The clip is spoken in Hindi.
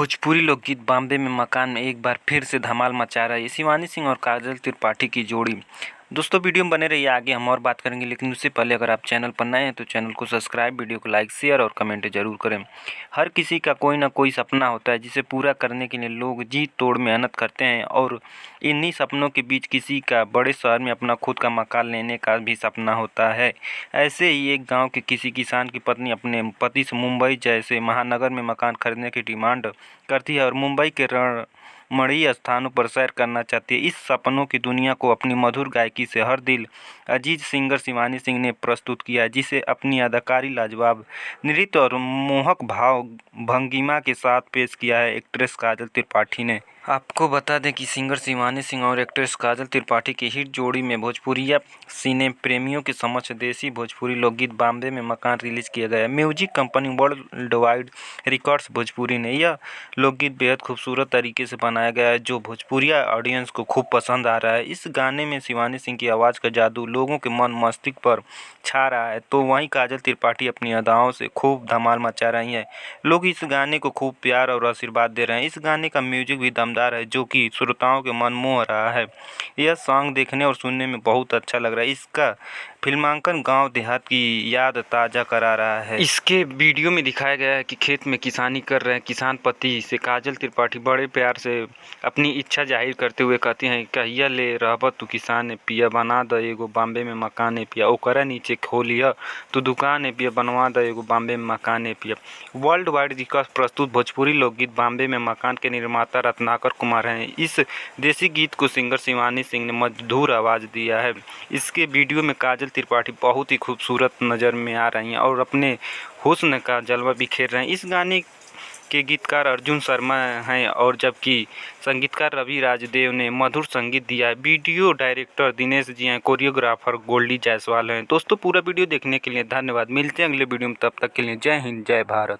भोजपुरी लोकगीत बॉम्बे में मकान में एक बार फिर से धमाल मचा रहा है शिवानी सिंह और काजल त्रिपाठी की जोड़ी। दोस्तों वीडियो में बने रहिए, आगे हम और बात करेंगे, लेकिन उससे पहले अगर आप चैनल पर नए हैं तो चैनल को सब्सक्राइब, वीडियो को लाइक, शेयर और कमेंट जरूर करें। हर किसी का कोई ना कोई सपना होता है जिसे पूरा करने के लिए लोग जी तोड़ मेहनत करते हैं और इन्हीं सपनों के बीच किसी का बड़े शहर में अपना खुद का मकान लेने का भी सपना होता है। ऐसे ही एक गाँव के किसी किसान की पत्नी अपने पति से मुंबई जैसे महानगर में मकान खरीदने की डिमांड करती है और मुंबई के रमणीय स्थानों पर सैर करना चाहती है। इस सपनों की दुनिया को अपनी मधुर गायकी से हर दिल अजीज सिंगर शिवानी सिंह ने प्रस्तुत किया है, जिसे अपनी अदाकारी, लाजवाब नृत्य और मोहक भाव भंगिमा के साथ पेश किया है एक्ट्रेस काजल त्रिपाठी ने। आपको बता दें कि सिंगर शिवानी सिंह और एक्ट्रेस काजल त्रिपाठी की हिट जोड़ी में भोजपुरिया सिने प्रेमियों के समक्ष देसी भोजपुरी लोकगीत बॉम्बे में मकान रिलीज किया गया है। Music company world wide records Bhojpuri ने यह लोकगीत बेहद खूबसूरत तरीके से बनाया गया है, जो भोजपुरिया ऑडियंस को खूब पसंद आ रहा है। इस गाने में शिवानी सिंह की आवाज़ का जादू लोगों के मन मस्तिष्क पर छा रहा है, तो वहीं काजल त्रिपाठी अपनी अदाओं से खूब धमाल मचा रही हैं। लोग इस गाने को खूब प्यार और आशीर्वाद दे रहे हैं। इस गाने का म्यूजिक भी दमदार है, जो कि श्रोताओं के मन मोह रहा है। यह सॉन्ग देखने और सुनने में बहुत अच्छा लग रहा है। इसका फिल्मांकन गांव देहात की याद ताज़ा करा रहा है। इसके वीडियो में दिखाया गया है कि खेत में किसानी कर रहे हैं किसान पति से काजल त्रिपाठी बड़े प्यार से अपनी इच्छा जाहिर करते हुए कहती हैं, कहिया ले रहब तू किसान पिया, बना द एगो बॉम्बे में मकान पिया, ओकरा नीचे खोलिया तू दुकान पिया, बनवा द एगो बॉम्बे में मकान पिया। वर्ल्ड वाइड रिकॉर्ड प्रस्तुत भोजपुरी लोकगीत बॉम्बे में मकान के निर्माता रत्नाकर कुमार हैं। इस देसी गीत को सिंगर शिवानी सिंह ने मधुर आवाज़ दिया है। इसके वीडियो में काजल त्रिपाठी बहुत ही खूबसूरत नज़र में आ रही हैं और अपने हुस्न का जलवा बिखेर रहे हैं। इस गाने के गीतकार अर्जुन शर्मा हैं और जबकि संगीतकार रवि राजदेव ने मधुर संगीत दिया है। वीडियो डायरेक्टर दिनेश जी हैं, कोरियोग्राफर गोल्डी जायसवाल हैं। दोस्तों पूरा वीडियो देखने के लिए धन्यवाद। मिलते हैं अगले वीडियो में, तब तक के लिए जय हिंद, जय भारत।